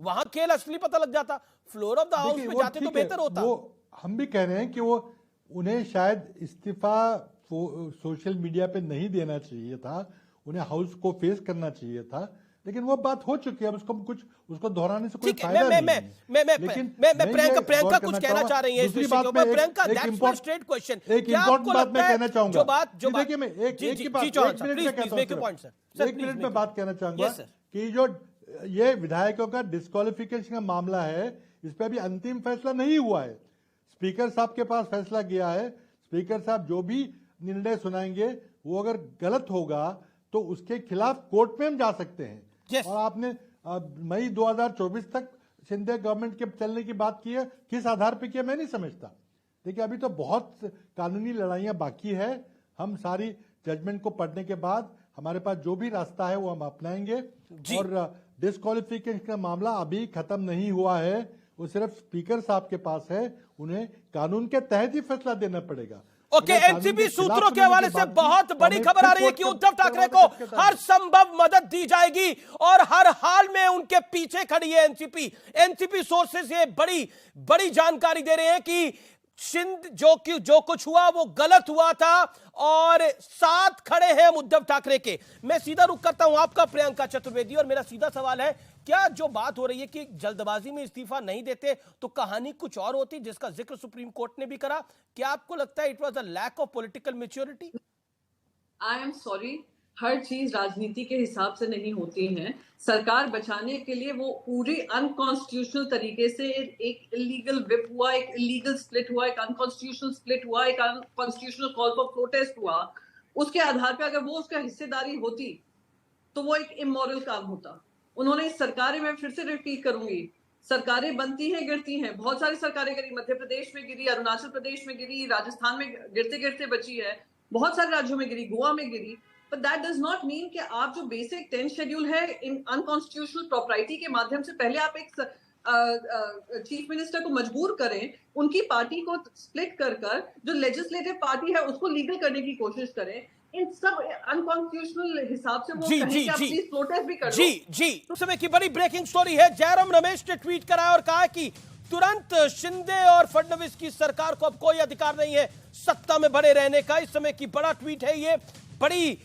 वहां खेल असली पता लग जाता, फ्लोर ऑफ द हाउस में जाते तो बेहतर होता। वो हम भी कह रहे हैं कि वो उन्हें शायद इस्तीफा सोशल मीडिया पे नहीं देना चाहिए था, उन्हें हाउस को फेस करना चाहिए था, लेकिन वो बात हो चुकी है, अब उसको दोहराने से कोई फायदा नहीं है। लेकिन प्रियंका कुछ कहना चाह रही है इस विषय के ऊपर। Priyanka, that's my straight question. एक इंपॉर्टेंट बात मैं कहना चाहूंगा, देखिए मैं एक मिनट में बात कहना चाहूंगा कि जो ये विधायकों का डिस्क्वालिफिकेशन का मामला है, इस पर अभी अंतिम फैसला नहीं हुआ है। स्पीकर साहब के पास फैसला गया है, स्पीकर साहब जो भी निर्णय सुनाएंगे वो अगर गलत होगा तो उसके खिलाफ कोर्ट में हम जा सकते हैं। और आपने मई 2024 तक शिंदे गवर्नमेंट के चलने की बात की है, किस आधार पर किया मैं नहीं समझता। देखिए अभी तो बहुत कानूनी लड़ाइयां बाकी है, हम सारी जजमेंट को पढ़ने के बाद हमारे पास जो भी रास्ता है वो हम अपनाएंगे। और डिस्क्वालिफिकेशन का मामला अभी खत्म नहीं हुआ है, वो सिर्फ स्पीकर साहब के पास है, उन्हें कानून के तहत ही फैसला देना पड़ेगा। ओके, एनसीपी सूत्रों के हवाले से बहुत बड़ी खबर आ रही है कि उद्धव ठाकरे को हर संभव मदद दी जाएगी और हर हाल में उनके पीछे खड़ी है एनसीपी सोर्सेस ये बड़ी जानकारी दे रहे हैं कि जो कुछ हुआ वो गलत हुआ था और साथ खड़े हैं उद्धव ठाकरे के। मैं सीधा रुख करता हूं आपका प्रियंका चतुर्वेदी, और मेरा सीधा सवाल है, क्या जो बात हो रही है कि जल्दबाजी में इस्तीफा नहीं देते तो कहानी कुछ और होती, जिसका जिक्र सुप्रीम कोर्ट ने भी करा, क्या आपको लगता है it was a lack of political maturity? I am sorry, हर चीज राजनीति के हिसाब से नहीं होती है। सरकार बचाने के लिए वो पूरी अनकॉन्स्टिट्यूशनल तरीके से एक इलीगल विप हुआ, एक इलीगल स्प्लिट हुआ, एक अनकॉन्स्टिट्यूशनल स्प्लिट हुआ, एक अनकॉन्स्टिट्यूशनल कॉल फॉर प्रोटेस्ट हुआ। उसके आधार पर अगर वो उसका हिस्सेदारी होती तो वो एक इमोरल काम होता। उन्होंने इस सरकारें, मैं फिर से रिपीट करूंगी, सरकारें बनती हैं गिरती हैं, बहुत सारी सरकारें गिरी, मध्य प्रदेश में गिरी, अरुणाचल प्रदेश में गिरी, राजस्थान में गिरते गिरते बची है, बहुत सारे राज्यों में गिरी, गोवा में गिरी। But that does not mean कि आप जो बेसिक 10 शेड्यूल है इन अनकॉन्स्टिट्यूशनल प्रॉपर्टी के माध्यम से पहले आप एक चीफ मिनिस्टर को मजबूर करें, उनकी पार्टी को स्प्लिट कर जो लेजिस्लेटिव पार्टी है उसको लीगल करने की कोशिश करें। इन सब अनकॉन्स्टिट्यूशनल हिसाब से वो कहें कि आप प्लीज प्रोटेस्ट भी कर लो। जी उस समय की बड़ी ब्रेकिंग स्टोरी है, जयराम रमेश ने ट्वीट करा और कहा कि तुरंत शिंदे और फडणवीस की सरकार को अब कोई अधिकार नहीं है सत्ता में बने रहने का। इस समय की बड़ा ट्वीट है ये, बड़ी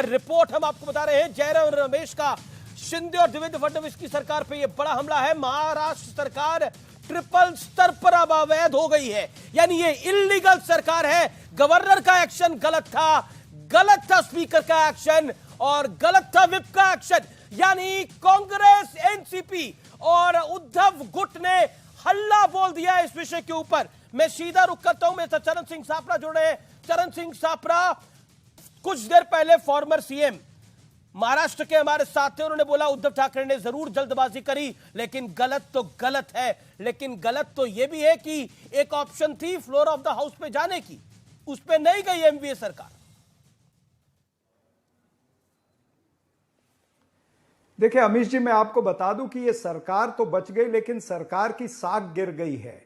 रिपोर्ट हम आपको बता रहे हैं जयराम रमेश का शिंदे और देवेंद्र फडणवीस की सरकार पे ये बड़ा हमला है। महाराष्ट्र सरकार ट्रिपल स्तर पर अब अवैध हो गई है, यानी ये इल्लीगल सरकार है। गवर्नर का एक्शन गलत था स्पीकर का एक्शन और गलत था विप का एक्शन, यानी कांग्रेस, एनसीपी और उद्धव गुट ने हल्ला बोल दिया इस विषय के ऊपर। मैं सीधा रुख करता हूं, मिस्टर चरण सिंह सापरा जुड़ रहे हैं। चरण सिंह सापरा कुछ देर पहले फॉर्मर सीएम महाराष्ट्र के हमारे साथ थे, उन्होंने बोला उद्धव ठाकरे ने जरूर जल्दबाजी करी, लेकिन गलत तो गलत है। लेकिन गलत तो यह भी है कि एक ऑप्शन थी फ्लोर ऑफ द हाउस पे जाने की, उस पे नहीं गई एमवीए सरकार। देखिए अमीश जी, मैं आपको बता दूं कि ये सरकार तो बच गई लेकिन सरकार की साख गिर गई है।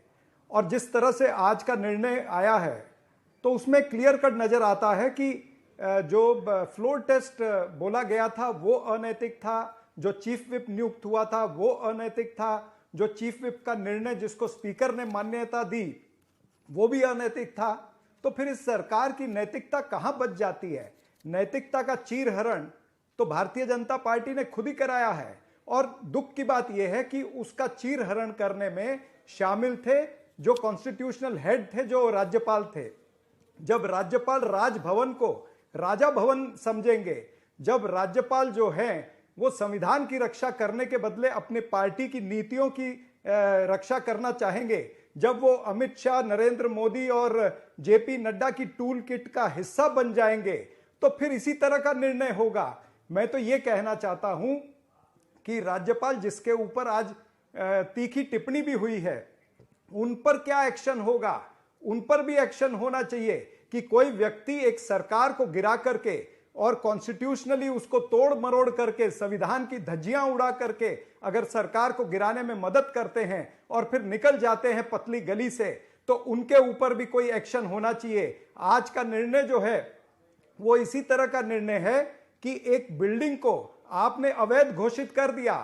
और जिस तरह से आज का निर्णय आया है तो उसमें क्लियर कट नजर आता है कि जो फ्लोर टेस्ट बोला गया था वो अनैतिक था, जो चीफ विप नियुक्त हुआ था वो अनैतिक था, जो चीफ विप का निर्णय जिसको स्पीकर ने मान्यता दी वो भी अनैतिक था। तो फिर इस सरकार की नैतिकता कहां बच जाती है? नैतिकता का चीरहरण तो भारतीय जनता पार्टी ने खुद ही कराया है। और दुख की बात यह है कि उसका चीरहरण करने में शामिल थे जो कॉन्स्टिट्यूशनल हेड थे, जो राज्यपाल थे। जब राज्यपाल राजभवन को राजा भवन समझेंगे, जब राज्यपाल जो हैं वो संविधान की रक्षा करने के बदले अपने पार्टी की नीतियों की रक्षा करना चाहेंगे, जब वो अमित शाह, नरेंद्र मोदी और जेपी नड्डा की टूल किट का हिस्सा बन जाएंगे, तो फिर इसी तरह का निर्णय होगा। मैं तो ये कहना चाहता हूं कि राज्यपाल जिसके ऊपर आज तीखी टिप्पणी भी हुई है, उन पर क्या एक्शन होगा? उन पर भी एक्शन होना चाहिए कि कोई व्यक्ति एक सरकार को गिरा करके और कॉन्स्टिट्यूशनली उसको तोड़ मरोड़ करके, संविधान की धज्जियां उड़ा करके अगर सरकार को गिराने में मदद करते हैं और फिर निकल जाते हैं पतली गली से, तो उनके ऊपर भी कोई एक्शन होना चाहिए। आज का निर्णय जो है वो इसी तरह का निर्णय है कि एक बिल्डिंग को आपने अवैध घोषित कर दिया,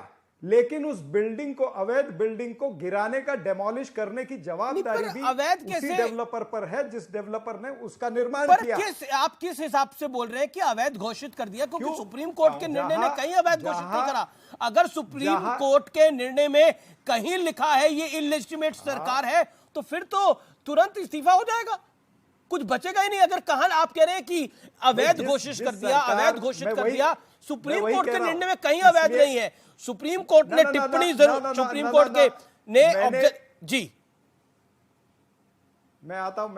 लेकिन उस बिल्डिंग को, अवैध बिल्डिंग को गिराने का, डेमोलिश करने की जवाबदारी भी अवैध उसी डेवलपर पर है जिस डेवलपर ने उसका निर्माण पर किया। आप किस हिसाब से बोल रहे हैं कि अवैध घोषित कर दिया? क्योंकि सुप्रीम कोर्ट के निर्णय ने कहीं अवैध घोषित नहीं करा। अगर सुप्रीम कोर्ट के निर्णय में कहीं लिखा है ये इलेजिटिमेट सरकार है, तो फिर तो तुरंत इस्तीफा हो जाएगा, कुछ बचेगा ही नहीं। अगर कहा आप कह रहे हैं कि अवैध घोषित कर दिया, अवैध घोषित कर दिया, सुप्रीम कोर्ट के निर्णय में कहीं अवैध नहीं है। सुप्रीम कोर्ट ने टिप्पणी जरूर, सुप्रीम कोर्ट के ने जी मैं आता हूं।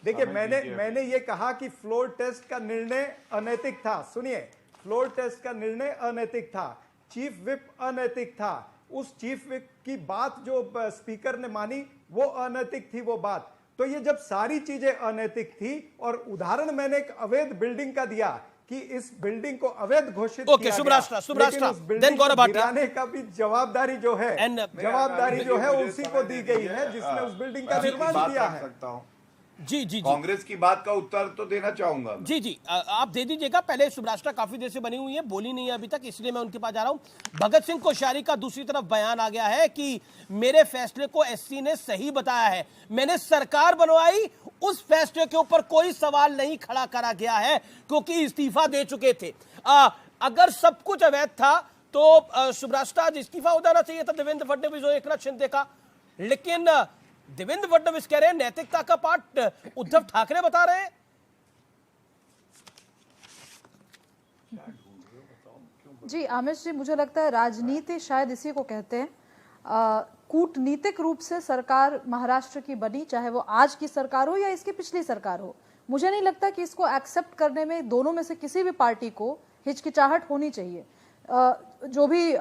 देखिए, मैंने ये कहा कि फ्लोर टेस्ट का निर्णय अनैतिक था। सुनिए, फ्लोर टेस्ट का निर्णय अनैतिक था, चीफ विप अनैतिक था। उस चीफ विप की बात जो स्पीकर ने मानी वो अनैतिक थी वो बात। तो ये जब सारी चीजें अनैतिक थी, और उदाहरण मैंने एक अवैध बिल्डिंग का दिया कि इस बिल्डिंग को अवैध घोषित किया गया, देन गौरव भाटिया, गिराने का भी जवाबदारी जो है, जवाबदारी जो है उसी को दी गई है जिसने उस बिल्डिंग का निर्माण किया है। जी कांग्रेस की बात का उत्तर तो देना चाहूंगा। जी आप दे दीजिएगा। पहले सुब्राष्ट्रा काफी देर से बनी हुई है, बोली नहीं है अभी तक, इसलिए मैं उनके पास जा रहा हूं। भगत सिंह कोश्यारी का दूसरी तरफ बयान आ गया है कि मेरे फैसले को एससी ने सही बताया है, मैंने सरकार बनवाई, उस फैसले के ऊपर कोई सवाल नहीं खड़ा करा गया है क्योंकि इस्तीफा दे चुके थे। अगर सब कुछ अवैध था तो सुब्राष्ट्रा आज इस्तीफा हो जाना चाहिए था देवेंद्र फडणवीस और एकनाथ शिंदे का। लेकिन देवेंद्र फडणवीस कह रहे हैं नैतिकता का पाठ उद्धव ठाकरे बता रहे हैं। जी आमिश जी, मुझे लगता है राजनीति शायद इसी को कहते हैं। कूटनीतिक रूप से सरकार महाराष्ट्र की बनी, चाहे वो आज की सरकार हो या इसकी पिछली सरकार हो। मुझे नहीं लगता कि इसको एक्सेप्ट करने में दोनों में से किसी भी पार्टी को हिचकिचाहट होनी चाहिए। जो भी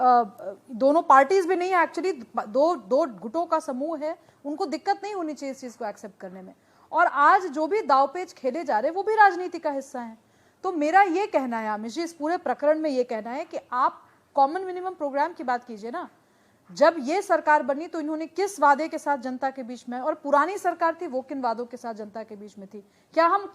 दोनों पार्टीज भी नहीं है, एक्चुअली दो गुटों का समूह है, उनको दिक्कत नहीं होनी चाहिए इस चीज को एक्सेप्ट करने में। और आज जो भी दावपेच खेले जा रहे हैं वो भी राजनीति का हिस्सा है। तो मेरा ये कहना है आमिश जी, इस पूरे प्रकरण में ये कहना है कि आप कॉमन मिनिमम प्रोग्राम की बात कीजिए ना। जब ये सरकार बनी तो इन्होंने किस वादे के साथ जनता के बीच में, और पुरानी सरकार थी वो किन वादों के साथ जनता के बीच में थी? क्या हम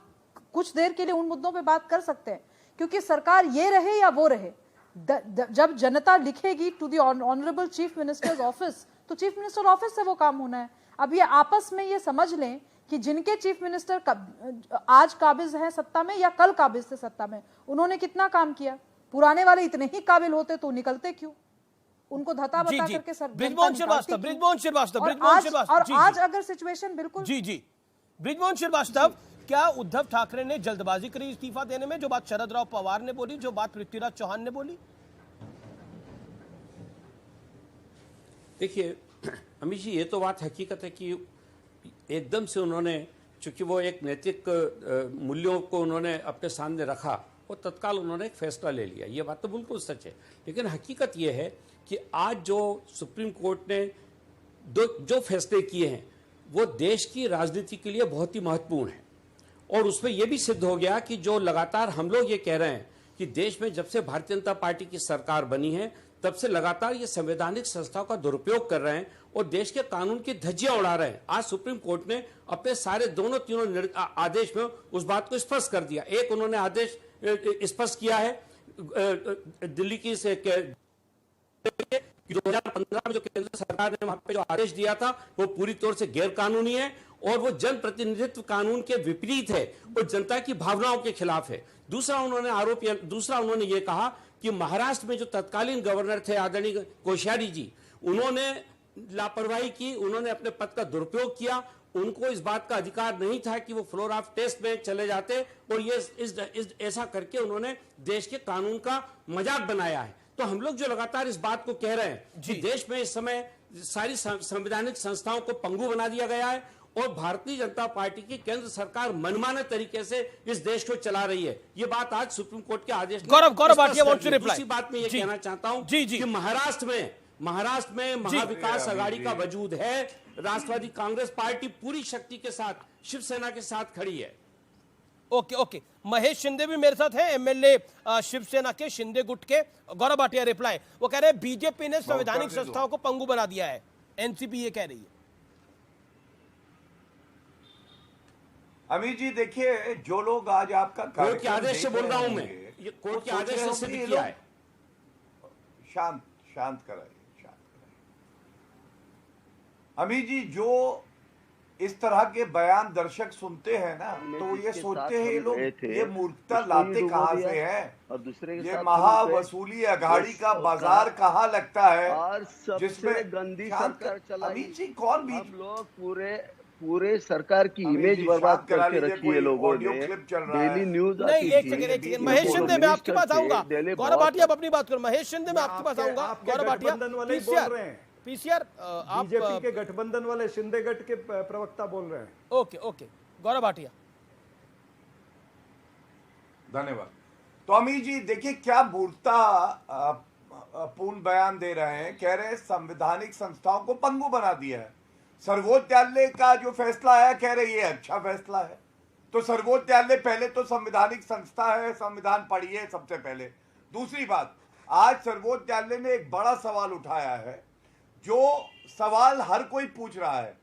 कुछ देर के लिए उन मुद्दों पे बात कर सकते हैं? क्योंकि सरकार ये रहे या वो रहे, जब जनता लिखेगी to the honourable chief minister's office, तो चीफ मिनिस्टर ऑफिस से वो काम होना है। अब ये आपस में ये समझ लें कि जिनके चीफ मिनिस्टर आज काबिज हैं सत्ता में या कल काबिज थे सत्ता में, उन्होंने कितना काम किया। पुराने वाले इतने ही काबिल होते तो निकलते क्यों? उनको धता बता करके सर बृजमोहन श्रीवास्तव और आज अगर सिचुएशन बिल्कुल जी बृजमोहन श्रीवास्तव, क्या उद्धव ठाकरे ने जल्दबाजी करी इस्तीफा देने में? जो बात शरद राव पवार ने बोली, जो बात पृथ्वीराज चौहान ने बोली। देखिए अमित जी, ये तो बात हकीकत है कि एकदम से उन्होंने, चूंकि वो एक नैतिक मूल्यों को उन्होंने अपने सामने रखा, वो तत्काल उन्होंने एक फैसला ले लिया। ये बात तो बिल्कुल सच है। लेकिन हकीकत ये है कि आज जो सुप्रीम कोर्ट ने जो फैसले किए हैं वो देश की राजनीति के लिए बहुत ही महत्वपूर्ण है। और उसमें यह भी सिद्ध हो गया कि जो लगातार हम लोग ये कह रहे हैं कि देश में जब से भारतीय जनता पार्टी की सरकार बनी है तब से लगातार ये संवैधानिक संस्थाओं का दुरुपयोग कर रहे हैं और देश के कानून की धज्जियां उड़ा रहे हैं। आज सुप्रीम कोर्ट ने अपने सारे तीनों आदेश में उस बात को स्पष्ट कर दिया। एक उन्होंने आदेश स्पष्ट किया है दिल्ली की 2015 में जो केंद्र सरकार ने वहां पे जो आदेश दिया था वो पूरी तौर से गैर कानूनी है और वो जन प्रतिनिधित्व कानून के विपरीत है और जनता की भावनाओं के खिलाफ है। दूसरा उन्होंने ये कहा कि महाराष्ट्र में जो तत्कालीन गवर्नर थे आदरणीय कोश्यारी जी, उन्होंने लापरवाही की, उन्होंने अपने पद का दुरुपयोग किया। उनको इस बात का अधिकार नहीं था कि वो फ्लोर ऑफ टेस्ट में चले जाते और ये ऐसा करके उन्होंने देश के कानून का मजाक बनाया है। तो हम लोग जो लगातार इस बात को कह रहे हैं कि देश में इस समय सारी संवैधानिक संस्थाओं को पंगु बना दिया गया है और भारतीय जनता पार्टी की केंद्र सरकार मनमाने तरीके से इस देश को चला रही है। ये बात आज सुप्रीम कोर्ट के आदेश दूसरी बात में ये कहना चाहता हूं कि महाराष्ट्र में महाविकास आघाड़ी का वजूद है। राष्ट्रवादी कांग्रेस पार्टी पूरी शक्ति के साथ शिवसेना के साथ खड़ी है। ओके महेश शिंदे भी मेरे साथ है, एमएलए शिवसेना के शिंदे गुट के। गौरव भाटिया रिप्लाई, वो कह रहे हैं बीजेपी ने संवैधानिक संस्थाओं को पंगु बना दिया है, एनसीपी ये कह रही है। अमित जी देखिए, जो लोग आज आपका कोर्ट के आदेश से बोल रहा हूं मैं, ये कोर्ट के आदेश से सिद्ध किया है। शांत शांत कराइए। अमित जी, जो इस तरह के बयान दर्शक सुनते हैं ना, तो ये सोचते हैं ये लोग ये मूर्खता लाते कहाँ से हैं, और दूसरे के ये साथ महा वसूली अघाड़ी का बाजार कहाँ लगता है, और सबसे गंदी सरकार चलाई। अमित जी कौन बीच हम लोग पूरे सरकार की इमेज बर्बाद करके रखी है लोगों ने। डेली न्यूज नहीं, एक सेकंड महेश शिंदे, मैं आपके पास आऊंगा। गौरव भाटिया, आप अपनी बात करो। महेश शिंदे, मैं आपके पास आऊंगा। गौरव भाटिया, पीसीआर, आप बीजेपी के गठबंधन वाले शिंदे गठ के प्रवक्ता बोल रहे हैं। Okay okay, Gaurav Bhatia. धन्यवाद। तो अमित जी देखिए क्या मूर्खता पूर्ण बयान दे रहे हैं। कह रहे हैं संवैधानिक संस्थाओं को पंगु बना दिया है। सर्वोच्च न्यायालय का जो फैसला आया, कह रहे ये अच्छा फैसला है। तो सर्वोच्च न्यायालय पहले तो संवैधानिक संस्था है, संविधान पढ़िए सबसे पहले। दूसरी बात, आज सर्वोच्च न्यायालय ने एक बड़ा सवाल उठाया है, जो सवाल हर कोई पूछ रहा है।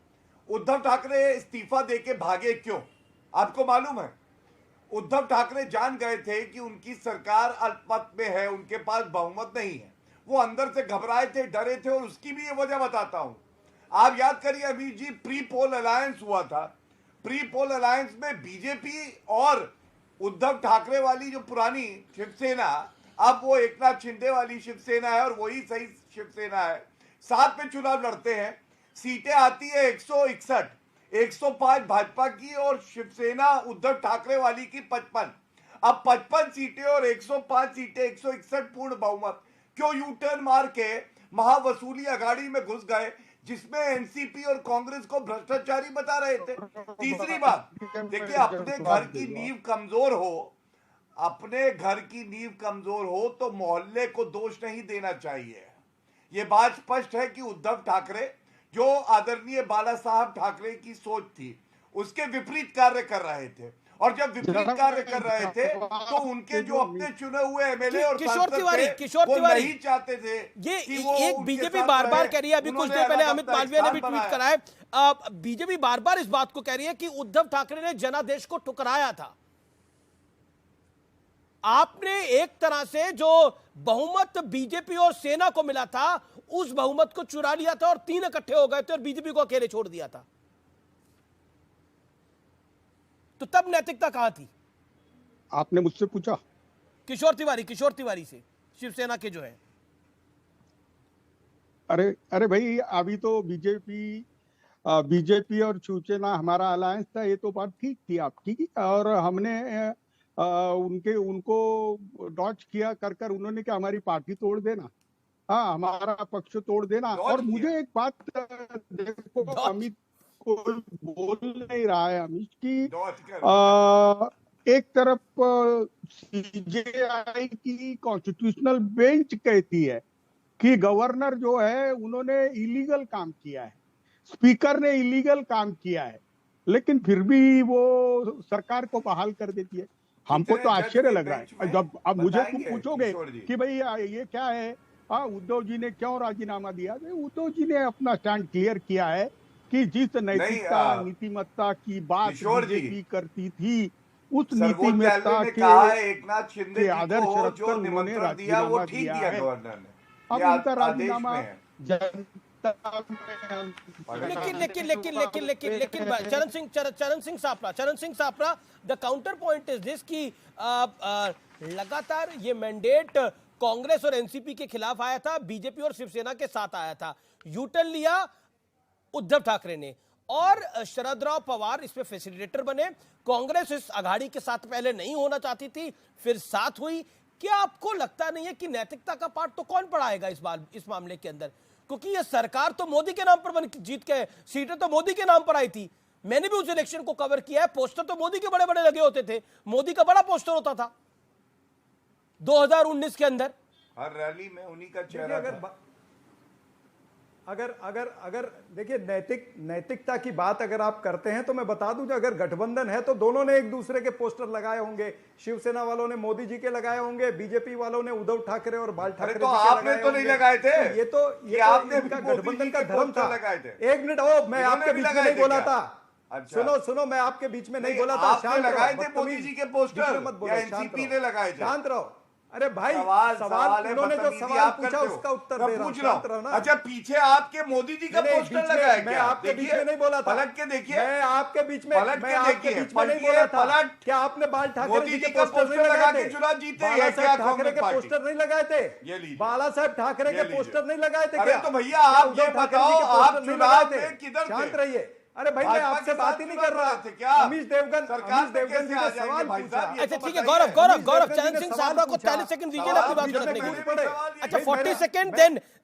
उद्धव ठाकरे इस्तीफा देके भागे क्यों? आपको मालूम है, उद्धव ठाकरे जान गए थे कि उनकी सरकार अल्पमत में है, उनके पास बहुमत नहीं है। वो अंदर से घबराए थे, डरे थे, और उसकी भी ये वजह बताता हूं। आप याद करिए Amit ji, pre poll alliance हुआ था। प्री पोल अलायंस में बीजेपी और उद्धव ठाकरे वाली जो पुरानी शिवसेना, अब वो एकनाथ शिंदे वाली शिवसेना है, और वही सही शिवसेना है। साथ में चुनाव लड़ते हैं, सीटें आती है 161, 105 भाजपा की और शिवसेना उद्धव ठाकरे वाली की 55। अब 55 सीटें और 105 सीटें, 161 पूर्ण बहुमत। क्यों यू टर्न मार के महावसूली अघाड़ी में घुस गए, जिसमें एनसीपी और कांग्रेस को भ्रष्टाचारी बता रहे थे। तीसरी बात देखिए, अपने घर की नींव कमजोर हो, अपने घर की नींव कमजोर हो तो मोहल्ले को दोष नहीं देना चाहिए। ये बात स्पष्ट है कि उद्धव ठाकरे, जो आदरणीय बाला साहब ठाकरे की सोच थी, उसके विपरीत कार्य कर रहे थे। और जब विपरीत कार्य कर रहे थे तो उनके जो अपने चुने हुए एमएलए और किशोर तिवारी नहीं चाहते थे। ये एक बीजेपी बार बार कह रही है, अभी कुछ देर पहले अमित मालवीय ने भी ट्वीट करा है, बीजेपी बार बार इस बात को कह रही है कि उद्धव ठाकरे ने जनादेश को ठुकराया था। आपने एक तरह से जो बहुमत बीजेपी और सेना को मिला था, उस बहुमत को चुरा लिया था और 3 इकट्ठे हो गए थे और बीजेपी को अकेले छोड़ दिया था। तो तब नैतिकता कहां थी? आपने मुझसे पूछा? किशोर तिवारी से, शिवसेना के जो है। अरे भाई, अभी तो बीजेपी और शिवसेना हमारा अलायंस था, ये तो बात ठीक थी आपकी। और हमने उनको डॉच किया कर उन्होंने क्या हमारी पार्टी तोड़ देना, हाँ हमारा पक्ष तोड़ देना। और मुझे एक बात देखो, अमित कोई बोल नहीं रहा है अमित की, एक तरफ सीजेआई की कॉन्स्टिट्यूशनल बेंच कहती है कि गवर्नर जो है उन्होंने इलीगल काम किया है, स्पीकर ने इलीगल काम किया है, लेकिन फिर भी वो सरकार को बहाल कर देती है। हमको तो आश्चर्य लग रहा है। जब अब मुझे तुम पूछोगे कि भाई ये क्या है, उद्धव जी ने क्यों राजीनामा दिया, उद्धव जी ने अपना स्टैंड क्लियर किया है कि जिस नैतिकता नीतिमत्ता की बात बीजेपी करती थी, उस नीतिमत्ता के आदर्श रखकर उन्होंने राजीनामा दिया है। अब उनका राजीनामा लेकिन चरण Singh Sapra, the counter point is this कि लगातार ये मैंडेट कांग्रेस और एनसीपी के खिलाफ आया था, बीजेपी और शिवसेना के साथ आया था। यूटर्न लिया उद्धव ठाकरे ने और शरद राव पवार इसमें फैसिलिटेटर बने। कांग्रेस इस अघाड़ी के साथ पहले नहीं होना चाहती थी, फिर साथ हुई। क्या आपको लगता नहीं है कि नैतिकता का पार्ट तो कौन पढ़ाएगा इस मामले के अंदर? क्योंकि ये सरकार तो मोदी के नाम पर जीत के, सीटें तो मोदी के नाम पर आई थी। मैंने भी उस इलेक्शन को कवर किया है, पोस्टर तो मोदी के बड़े बड़े लगे होते थे, मोदी का बड़ा पोस्टर होता था 2019 के अंदर, हर रैली में उन्हीं का चेहरा था। अगर देखिए नैतिकता की बात अगर आप करते हैं तो मैं बता दूं, अगर गठबंधन है तो दोनों ने एक दूसरे के पोस्टर लगाए होंगे। शिवसेना वालों ने मोदी जी के लगाए होंगे, बीजेपी वालों ने उद्धव ठाकरे और बाल ठाकरे तो आपने तो नहीं लगाए थे। ये तो इनका गठबंधन का धर्म था। एक मिनट, मैं आपके बीच में नहीं बोला था। सुनो, मैं आपके बीच में नहीं बोला था। लगाए थे मोदी जी के पोस्टर, एनसीपी ने लगाए थे। शांत रहो। अरे भाई सवाल उन्होंने जो सवाल पूछा उसका उत्तर दे रहा हूं। अच्छा, पीछे आपके मोदी जी का पोस्टर लगा है क्या? मैं आपके बीच में नहीं बोला था। पलट के देखिए, मैं आपके बीच में पलट के देखिए, नहीं बोला था। क्या आपने बाल ठाकरे जी के पोस्टर नहीं लगा लगाए के थे? चुनाव जीते बाला साहब ठाकरे के पोस्टर नहीं लगाए थे? बाला साहब ठाकरे के पोस्टर नहीं लगाए थे? अरे तो भैया आप ये बताओ, आप चुनाव में किधर थे? शांत रहिए। अरे भाई मैं आपसे बात ही नहीं कर रहा थे क्या? अमीश देवगन जी ने सवाल पूछा। अच्छा ठीक है, गौरव चरण सिंह साहब को 40 सेकंड दीजिए ना अपनी बात रखने के लिए। अच्छा 40 सेकंड,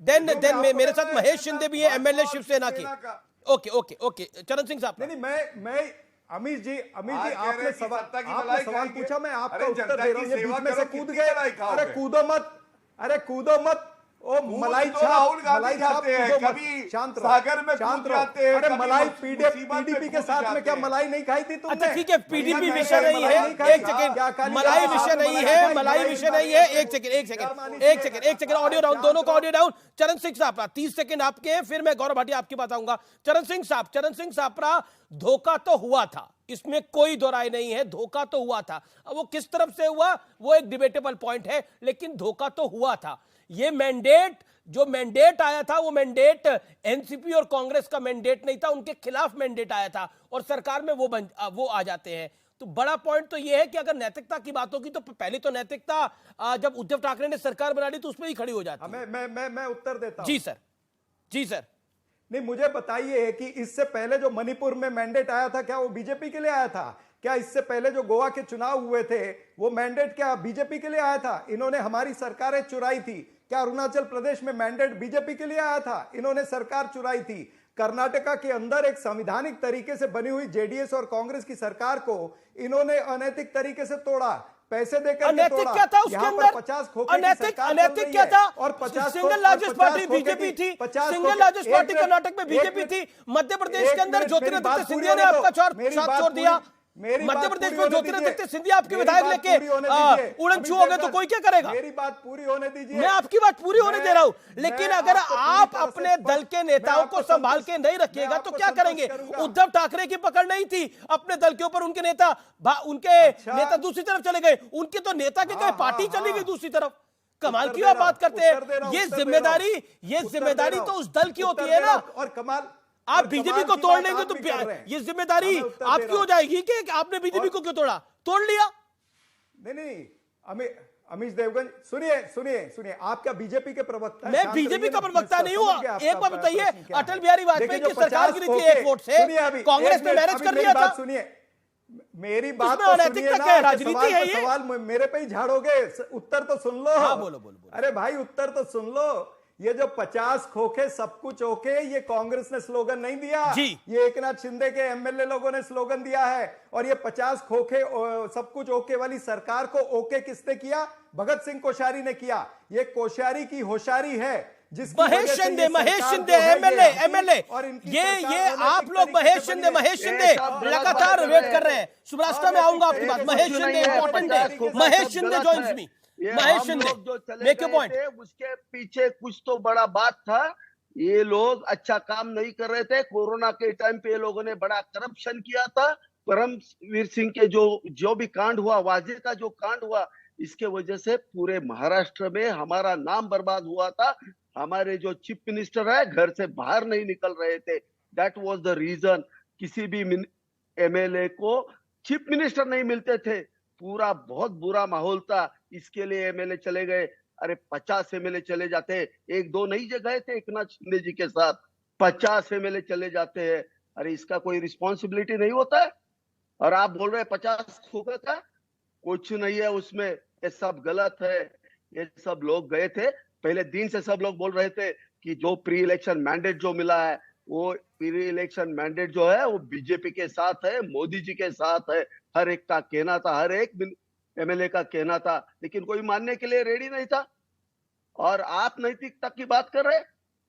देन मेरे साथ महेश शिंदे भी है, एमएलए शिवसेना की। ओके चरण सिंह साहब। नहीं मैं अमीश जी आपने सवाल पूछा, मैं आपका उत्तर दे रहा हूँ। ये बीच में से कूद गए। अरे कूदो मत। ओ मलाई खाते हैं, कभी सागर में कूद जाते हैं। अरे मलाई पीडीपी के साथ में क्या मलाई नहीं खाई थी तुमने? अच्छा ठीक है, पीडीपी विषय नहीं है, एक सेकंड, मलाई विषय नहीं है, मलाई विषय नहीं है। एक सेकंड, ऑडियो डाउन, दोनों का ऑडियो डाउन। चरण सिंह साहब 30 सेकंड आपके, फिर मैं गौरव भाटिया आपकी बात आऊंगा। चरण सिंह साहब धोखा तो हुआ था, इसमें कोई दो राय नहीं है, धोखा तो हुआ था। अब वो किस तरफ से हुआ वो एक डिबेटेबल पॉइंट है, लेकिन धोखा तो हुआ था। ये जो मैंडेट आया था वो मैंडेट एनसीपी और कांग्रेस का मैंडेट नहीं था, उनके खिलाफ मैंडेट आया था और सरकार में वो आ जाते हैं। तो बड़ा पॉइंट तो ये है कि अगर नैतिकता की बात होगी तो पहले तो नैतिकता जब उद्धव ठाकरे ने सरकार बना ली तो उसमें ही खड़ी हो जाती है। मैं उत्तर देता हूं। जी सर। नहीं, मुझे बताइए कि इससे पहले जो मणिपुर में मैंडेट आया था क्या वो बीजेपी के लिए आया था? क्या इससे पहले जो गोवा के चुनाव हुए थे वो मैंडेट क्या बीजेपी के लिए आया था? इन्होंने हमारी सरकारें चुराई थी। क्या अरुणाचल प्रदेश में मैंडेट बीजेपी के लिए आया था? इन्होंने सरकार चुराई थी। कर्नाटका के अंदर एक संवैधानिक तरीके से बनी हुई जेडीएस और कांग्रेस की सरकार को इन्होंने अनैतिक तरीके से तोड़ा, पैसे देकर अनैतिक क्या था उसके अंदर? 50 खोखे अनैतिक क्या था? और 50 सिंगल लार्जेस्ट पार्टी बीजेपी थी, सिंगल लार्जेस्ट पार्टी कर्नाटक में बीजेपी थी। मध्य प्रदेश के अंदर ज्योतिरादित्य सिंधिया ने आपका साथ छोड़ दिया। मध्य प्रदेश में ज्योतिरादित्य सिंधिया आपके विधायक लेके उड़न छू हो गए तो कोई क्या करेगा? मेरी बात पूरी होने दीजिए। मैं आपकी बात पूरी होने दे रहा हूं, लेकिन अगर आप अपने दल के नेताओं को संभाल के नहीं रखिएगा तो क्या करेंगे? उद्धव ठाकरे की पकड़ नहीं थी अपने दल के ऊपर, उनके नेता दूसरी तरफ चले गए, उनके तो नेता की कहीं पार्टी चली गई दूसरी तरफ। कमाल की आप बात करते हैं। ये जिम्मेदारी तो उस दल की होती है ना। और कमाल आप बीजेपी को तोड़ लेंगे तो ये जिम्मेदारी आपकी हो जाएगी कि आपने बीजेपी को क्यों तोड़ लिया? नहीं, अमीश देवगन सुनिए, आप क्या बीजेपी के प्रवक्ता? मैं बीजेपी का प्रवक्ता नहीं हुआ। एक बात बताइए, अटल बिहारी वाजपेयी की सरकार गिरी थी एक वोट से, कांग्रेस ने मैनेज कर लिया था। सुनिए मेरी बात तो अनैतिकता क्या है? राजनीति है ये। सवाल मेरे पे ही झाड़ोगे, उत्तर तो सुन लो। हाँ, बोलो। अरे भाई उत्तर तो सुन लो। ये जो 50 खोखे सब कुछ ओके, ये कांग्रेस ने स्लोगन नहीं दिया जी। ये एकनाथ शिंदे के एमएलए लोगों ने स्लोगन दिया है। और ये 50 खोखे सब कुछ ओके वाली सरकार को ओके किसने किया? भगत सिंह कोश्यारी ने किया। ये कोश्यारी की होशियारी है। महेश शिंदे एमएलए ये आप लोग महेश शिंदे लगातार वेट कर रहे हैं। सुब्राष्ट्रा में आऊंगा आपकी बात। महेश शिंदे इंपॉर्टेंट है। महेश शिंदे जॉइन्स मी। महेश शिंदे जो चले गए उसके पीछे कुछ तो बड़ा बात था। ये लोग अच्छा काम नहीं कर रहे थे। कोरोना के टाइम पे ये लोगों ने बड़ा करप्शन किया था। परमवीर सिंह के जो भी कांड हुआ, वाजे का जो कांड हुआ, इसके वजह से पूरे महाराष्ट्र में हमारा नाम बर्बाद हुआ था। हमारे जो चीफ मिनिस्टर है घर से बाहर नहीं निकल रहे थे। That was the reason. किसी भी एमएलए को चीफ मिनिस्टर नहीं मिलते थे। पूरा बहुत बुरा माहौल था। इसके लिए एमएलए चले गए। अरे 50 एमएलए चले जाते, एक दो नहीं गए थे एकनाथ शिंदे जी के साथ, 50 एमएलए चले जाते हैं। अरे इसका कोई रिस्पॉन्सिबिलिटी नहीं होता है? और आप बोल रहे हैं 50 खोखा था, कुछ नहीं है उसमें। ये सब गलत है। ये सब लोग गए थे पहले दिन से, सब लोग बोल रहे थे कि जो प्री इलेक्शन मैंडेट जो मिला है, वो प्री इलेक्शन मैंडेट जो है वो बीजेपी के साथ है, मोदी जी के साथ है। हर एक का कहना था, हर एक एमएलए का कहना था, लेकिन कोई मानने के लिए रेडी नहीं था। और आप नैतिकता की बात कर रहे हैं?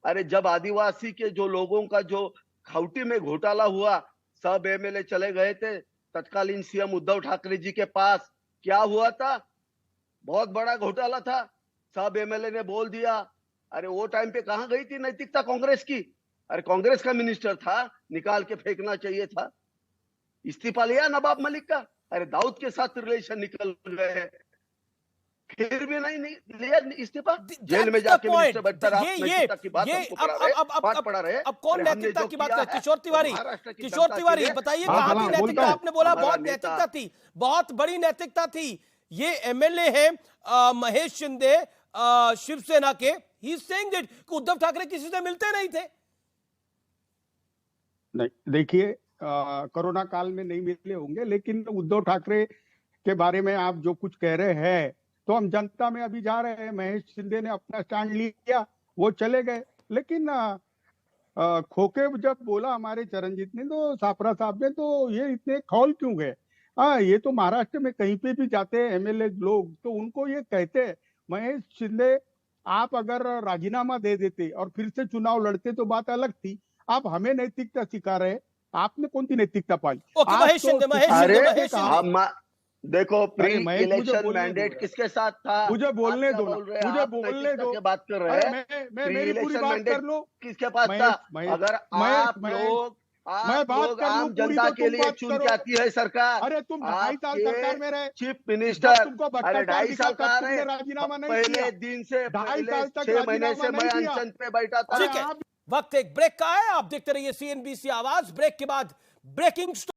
अरे जब आदिवासी के जो लोगों का जो खाउटी में घोटाला हुआ, सब एमएलए चले गए थे तत्कालीन सीएम उद्धव ठाकरे जी के पास। क्या हुआ था? बहुत बड़ा घोटाला था। सब एमएलए ने बोल दिया। अरे वो टाइम पे कहां गई थी नैतिकता कांग्रेस की? अरे कांग्रेस का मिनिस्टर था, निकाल के फेंकना चाहिए था। इस्तीफा लिया नवाब मलिक का। अरे दाऊद के साथ रिलेशन निकल गए। फिर भी नहीं लिया इस्तीफा, जेल में That's the जाके point. मिनिस्टर बैठा रहा, ये नैतिकता की बात हमको पढ़ा रहे, पाठ पढ़ा रहे। अब कौन अरे हमने नैतिकता जो की बात किया कर? है, किशोर तिवारी, महाराष्ट्र की किशोर जनता के तिवारी लिए बताइए हाँ, कहां हाँ, की नैतिकता? बोलता हूं। आपने बोला हमारा बहुत नेता- नैतिकता थी, बहुत बड़ी नैतिकता थी। ये एमएलए है महेश शिंदे शिवसेना के, he is saying that Uddhav Thackeray किसी से मिलते नहीं थे। नहीं, देखिए कोरोना काल में नहीं मिले होंगे, लेकिन उद्धव ठाकरे के बारे में आप जो कुछ कह रहे हैं, तो हम जनता में अभी जा रहे हैं। महेश शिंदे ने अपना स्टैंड लिया, वो चले गए, लेकिन खोके जब बोला हमारे चरणजीत ने, तो सापरा साहब ने, तो ये इतने खौल क्यों गए? ये तो महाराष्ट्र में कहीं पे भी जाते हैं एमएलए लोग, तो उनको ये कहते हैं, महेश शिंदे आप अगर राजीनामा दे देते और फिर से चुनाव लड़ते तो बात अलग थी। आप हमें नैतिकता सिखा रहे, आपने कौन सी नैतिकता पाली? ओके, आप महेश तो शिंदे, महेश अरे शिंदे, महेश शिंदे। हम देखो, प्री अरे महेश, मुझे इलेक्शन बोलने दो मैंडेट यार। किसके साथ था? मुझे बोलने आप क्या दो ना, बोल रहे हैं? मुझे आप बोलने नैतिकता दो। की बात कर रहे अरे हैं। मैं प्री मेरी पूरी इलेक्शन बात मैंडेट कर लूं। किसके पास था? अगर आप लोग मैं बात कर लूं आम पूरी, जनता तो के तुम लिए बात चुन करो। के आती है सरकार। अरे तुम 2.5 साल सरकार में रहे, चीफ जब मिनिस्टर, तुमको अरे भ्रष्टाचार 2.5 दिखा साल तब कहा तुमने रहे, राजीनामा नहीं पहले किया। दिन से 2.5 पहले साल तक 6 महीने राजीनामा से मैं नहीं किया। अनशन पे बैठा था। ठीक है, वक्त एक ब्रेक का है, आप देखते रहिए सीएनबीसी आवाज। ब्रेक के बाद ब्रेकिंग